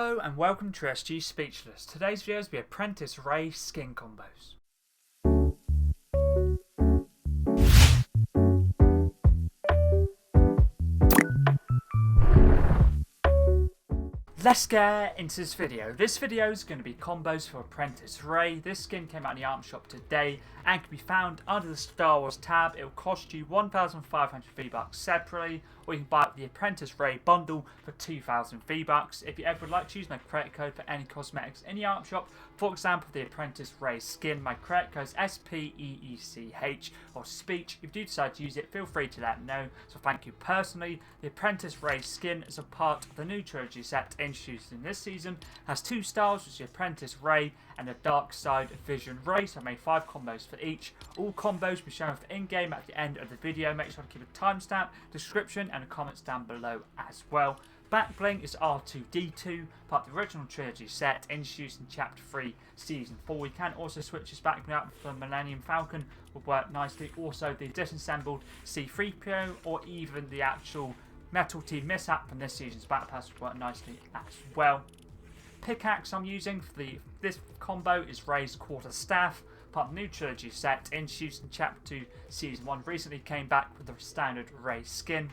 Hello and welcome to SG Speechless. Today's video is the Apprentice Rey skin combos. Let's get into this video. This video is going to be combos for Apprentice Rey. This skin came out in the item shop today and can be found under the Star Wars tab. It will cost you 1,500 V-Bucks separately, or you can buy the Apprentice Rey Bundle for 2,000 V-Bucks. If you ever would like to use my credit code for any cosmetics in the item shop, for example the Apprentice Rey skin, my credit code is SPEECH or Speech. If you do decide to use it, feel free to let me know. So thank you personally. The Apprentice Rey skin is a part of the new Trilogy Set introduced in this season. Has two styles, which is the Apprentice Rey and the Dark Side Vision Rey. So I made 5 combos for each. All combos will be shown off in-game at the end of the video. Make sure to keep a timestamp, description and the comments down below as well. Backbling is R2-D2, part of the original Trilogy Set, introduced in Chapter 3, Season 4. We can also switch this backbling up for the Millennium Falcon, will work nicely. Also the disassembled C-3PO or even the actual Metal Team Mishap from this season's Battle Pass will work nicely as well. Pickaxe I'm using for this combo is Rey's Quarter Staff, part of the new Trilogy Set, introduced in Chapter 2, Season 1. Recently came back with the standard Rey skin.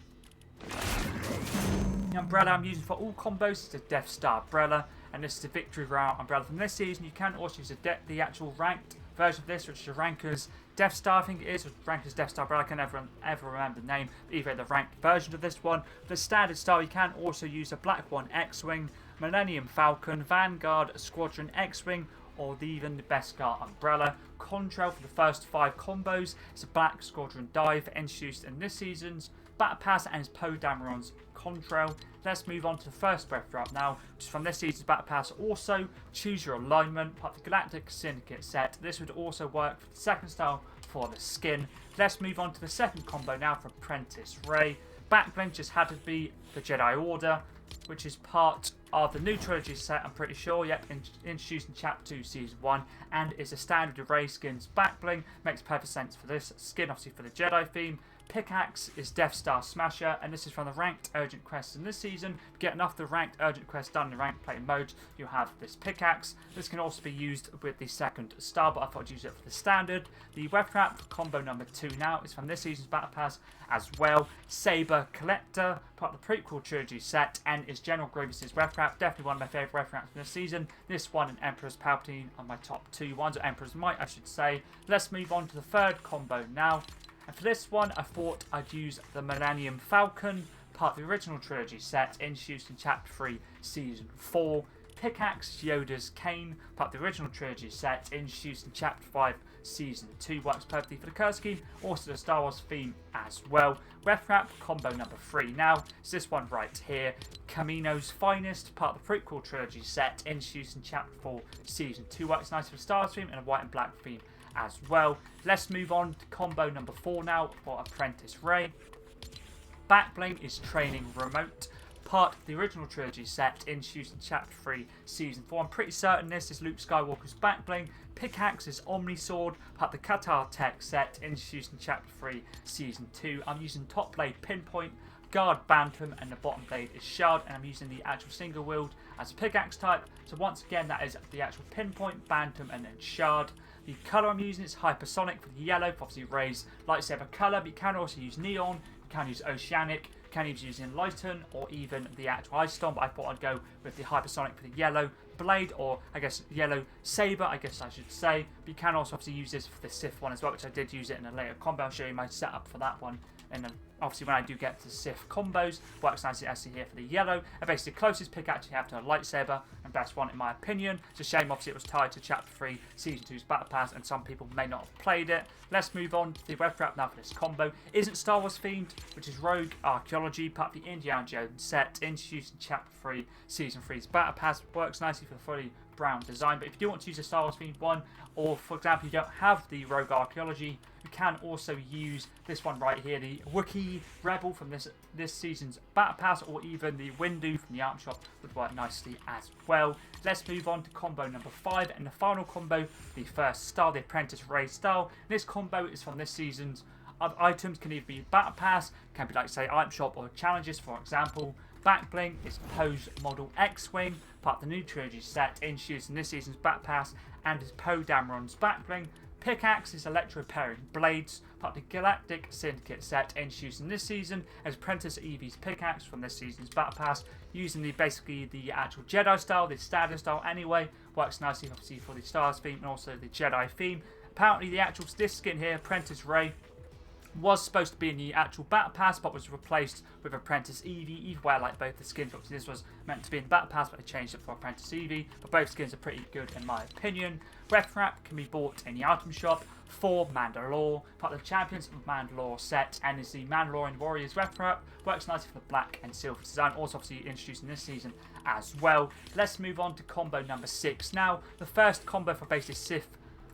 The umbrella I'm using for all combos is the Death Star umbrella, and this is the Victory Royale umbrella from this season. You can also use the actual ranked version of this, which is the Ranker's Death Star, I think it is, Ranker's Death Star umbrella. I can never ever remember the name, but either the ranked version of this one. For the standard style, you can also use a Black One X-Wing, Millennium Falcon, Vanguard Squadron X-Wing, or even the Beskar umbrella. Contrail for the first 5 combos. It's a Black Squadron Dive introduced in this season's Battle Pass and is Poe Dameron's Contrail. Let's move on to the first breath drop now, which is from this season's Battle Pass. Also, choose your alignment, part of the Galactic Syndicate set. This would also work for the second style for the skin. Let's move on to the second combo now for Apprentice Rey. Backbling just had to be the Jedi Order, which is part of the new Trilogy Set, I'm pretty sure. Yep, introduced in Chapter 2, Season 1, and is a standard of Rey skins. Backbling makes perfect sense for this skin, obviously for the Jedi theme. Pickaxe is Death Star Smasher, and this is from the ranked urgent quests in this season. If you get enough of the ranked urgent quests done in the ranked play mode, you have this pickaxe. This can also be used with the second star, but I thought I'd use it for the standard. The Web Trap combo number 2 now is from this season's Battle Pass as well. Saber Collector, part of the prequel Trilogy Set, and is General Grievous's Web Trap. Definitely one of my favourite Web Traps from this season. This one and Emperor's Palpatine are my top 2 ones, or Emperor's Might I should say. Let's move on to the third combo now. And for this one, I thought I'd use the Millennium Falcon, part of the original Trilogy Set, introduced in Chapter 3, Season 4. Pickaxe Yoda's Cane, part of the original Trilogy Set, introduced in Chapter 5, Season 2. Works perfectly for the curse scheme, also the Star Wars theme as well. Ref Wrap combo number 3 now is this one right here. Kamino's Finest, part of the prequel Trilogy Set, introduced in Chapter 4, Season 2. Works nice for the Star Wars theme and a white and black theme as well. Let's move on to combo number 4 now for Apprentice Rey. Backbling is Training Remote, part of the original Trilogy Set, introduced in Chapter 3, Season 4. I'm pretty certain this is Luke Skywalker's Backbling. Pickaxe is Omni Sword, part of the Qatar Tech Set, introduced in Chapter 3, Season 2. I'm using top blade Pinpoint, guard Bantam, and the bottom blade is Shard, and I'm using the actual single wield as a pickaxe type. So once again, that is the actual Pinpoint, Bantam, and then Shard. The colour I'm using is Hypersonic for the yellow, for obviously Rey's lightsaber colour, but you can also use Neon, you can use Oceanic, you can even use Enlighten, or even the actual Ice Storm, but I thought I'd go with the Hypersonic for the yellow blade, or I guess yellow saber, I guess I should say. But you can also obviously use this for the Sith one as well, which I did use it in a later combo. I'll show you my setup for that one. And then obviously when I do get to Sith combos, works nicely as I see here for the yellow. And basically the closest pickaxe you have to a lightsaber, and best one in my opinion. It's a shame obviously it was tied to Chapter 3, Season 2's Battle Pass, and some people may not have played it. Let's move on to the Web Trap now for this combo. Isn't Star Wars themed, which is Rogue Archaeology, part of the Indiana Jones set, introduced in Chapter 3, Season 3's Battle Pass. Works nicely for the fully brown design, but if you do want to use a Star Wars themed one, or for example you don't have the Rogue Archaeology, you can also use this one right here, the Wookiee Rebel from this season's Battle Pass, or even the Windu from the item shop would work nicely as well. Let's move on to combo number 5 and the final combo, the first style, the Apprentice Rey style. This combo is from this season's items, can either be Battle Pass, can be like say item shop or challenges for example. Backbling is Poe's Model X-Wing, part of the new Trilogy Set, introduced in this season's Battle Pass, and is Poe Dameron's Backbling. Pickaxe is electro-repairing blades, part of the Galactic Syndicate set, introduced in this season as Apprentice Evie's pickaxe from this season's Battle Pass, using basically the actual Jedi style, the standard style anyway. Works nicely obviously for the Stars theme and also the Jedi theme. Apparently this skin here, Apprentice Rey, was supposed to be in the actual Battle Pass, but was replaced with Apprentice Evie. Either way, I like both the skins. Obviously, this was meant to be in the Battle Pass, but they changed it for Apprentice Evie. But both skins are pretty good in my opinion. Weapon wrap can be bought in the item shop for Mandalore, part of the Champions of Mandalore set, and is the Mandalorian Warriors weapon wrap. Works nicely for the black and silver design. Also, obviously, introduced in this season as well. Let's move on to combo number 6. Now, the first combo for basically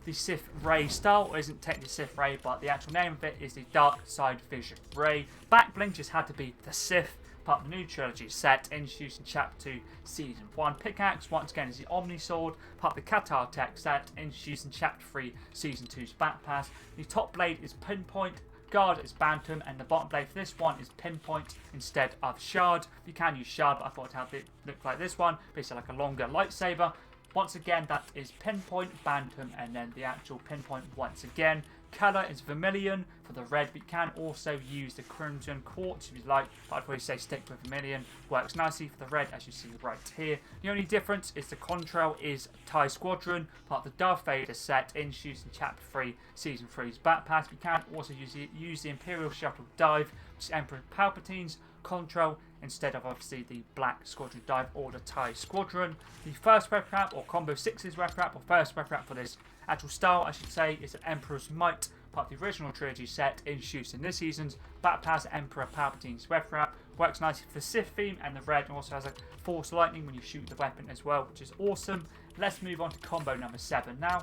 the Sith Rey style isn't technically Sith Rey, but the actual name of it is the Dark Side Vision Rey. Backbling just had to be the Sith, part of the new Trilogy Set, introduced in Chapter 2, Season 1. Pickaxe, once again, is the Omni Sword, part of the Qatar Tech Set, introduced in Chapter 3, Season 2's Battle Pass. The top blade is Pinpoint, Guard is Bantam, and the bottom blade for this one is Pinpoint instead of Shard. You can use Shard, but I thought I'd have it look like this one, basically like a longer lightsaber. Once again, that is Pinpoint, Bantam, and then the actual Pinpoint once again. Colour is Vermilion for the red, but you can also use the Crimson Quartz if you like, but I'd probably say stick with Vermilion. Works nicely for the red, as you see right here. The only difference is the contrail is TIE Squadron, part of the Darth Vader set, introduced in Chapter 3, Season 3's Battle Pass. You can also use the Imperial Shuttle Dive, which is Emperor Palpatine's contrail, instead of obviously the Black Squadron Dive or the TIE Squadron. The first weapon wrap, or Combo 6's weapon wrap, or first weapon wrap for this actual style, I should say, is an Emperor's Might, part of the original Trilogy Set, introduced in this season's Battle Pass. Emperor Palpatine's weapon wrap works nicely for the Sith theme, and the red also has a Force Lightning when you shoot the weapon as well, which is awesome. Let's move on to combo number 7 now.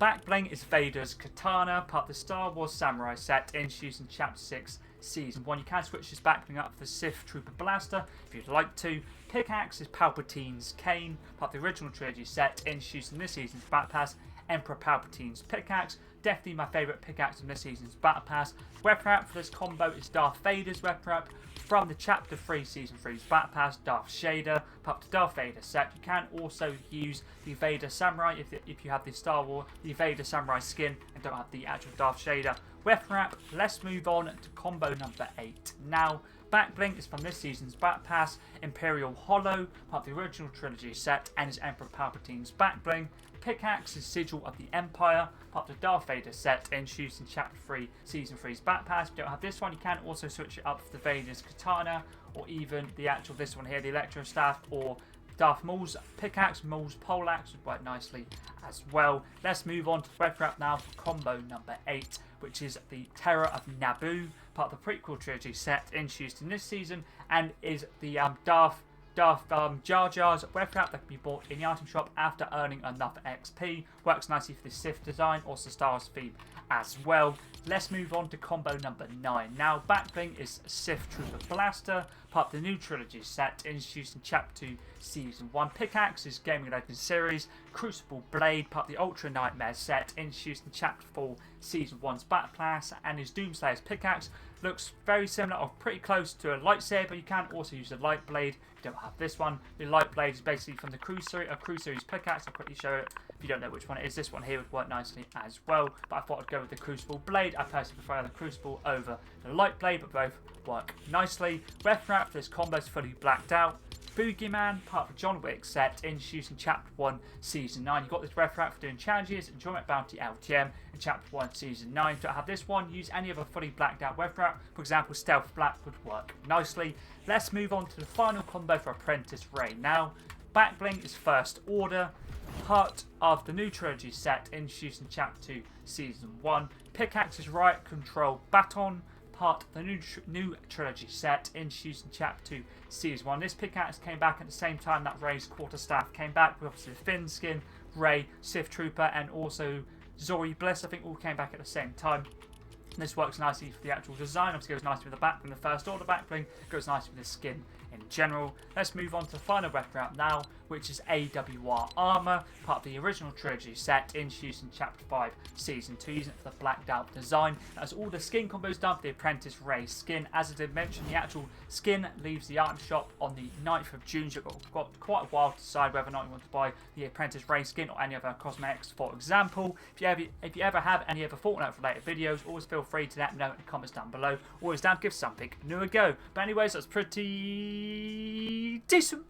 Backbling is Vader's Katana, part of the Star Wars Samurai set, introduced in Chapter 6, Season 1. You can switch this backbling up for the Sith Trooper Blaster if you'd like to. Pickaxe is Palpatine's Cane, part of the original Trilogy Set, introduced in this season's Battle Pass. Emperor Palpatine's Pickaxe, definitely my favourite pickaxe in this season's Battle Pass. Weapon wrap for this combo is Darth Vader's weapon wrap from the Chapter 3 Season 3's Battle Pass, Darth Shader, part of the Darth Vader set. You can also use the Vader Samurai if you have the Vader Samurai skin and don't have the actual Darth Shader weapon wrap. Let's move on to combo number 8 now. Backbling is from this season's Battle Pass, Imperial Hollow, part of the original Trilogy Set, and is Emperor Palpatine's Backbling. Pickaxe is Sigil of the Empire, part of the Darth Vader set, introduced in Chapter 3, Season 3's Battle Pass. If you don't have this one, you can also switch it up for the Vader's Katana, or even the actual, this one here, the Electro Staff, or Darth Maul's Pickaxe, Maul's Poleaxe would work nicely as well. Let's move on to the weapon wrap now for combo number 8, which is the Terror of Naboo, part of the prequel trilogy set, introduced in this season, and is the Darth Jar Jar's weapon wrap that can be bought in the item shop after earning enough XP. Works nicely for the Sith design or the Stars theme as well. Let's move on to combo number 9. Now, Backbling is Sith Trooper Blaster, part of the new Trilogy Set, introduced in Chapter 2, Season 1. Pickaxe is Gaming Legends series, Crucible Blade, part of the Ultra Nightmare set, introduced in Chapter 4, Season 1's Battle Pass, and his Doomslayer's Pickaxe looks very similar or pretty close to a lightsaber. You can also use a light blade. You don't have this one. The light blade is basically from the Cruise Series Pickaxe. I'll quickly show it if you don't know which one it is. This one here would work nicely as well, but I thought I'd go with the Crucible Blade. I personally prefer the Crucible over the light blade, but both work nicely. Weapon wrap for this combo is fully blacked out. Boogeyman, part of the John Wick set, introduced in Chapter 1, Season 9. You've got this weapon wrap for doing challenges, Enjoyment Bounty LTM in Chapter 1, Season 9. If you don't have this one, use any other fully blacked out weapon wrap. For example, Stealth Black would work nicely. Let's move on to the final combo for Apprentice Rey now. Backbling is First Order, part of the new Trilogy Set, introduced in Chapter 2, Season 1. Pickaxe is Riot Control Baton, part of the new Trilogy Set, introduced in Chapter 2, Season 1. This pickaxe came back at the same time that Rey's quarterstaff came back, with obviously the Finn skin, Rey, Sith Trooper, and also Zori Bliss, I think all came back at the same time. This works nicely for the actual design. Obviously goes nicely with the back from the First Order Backbling, goes nicely with the skin in general. Let's move on to the final weapon route now, which is AWR Armor, part of the original Trilogy Set, introduced in Chapter 5, Season 2, using it for the blacked out design. That's all the skin combos done for the Apprentice Rey skin. As I did mention, the actual skin leaves the item shop on the 9th of June, so you've got quite a while to decide whether or not you want to buy the Apprentice Rey skin or any other cosmetics. For example, if you ever have any other Fortnite related videos, always feel free to let me know in the comments down below. Always down to give something new a go. But anyways, that's pretty decent.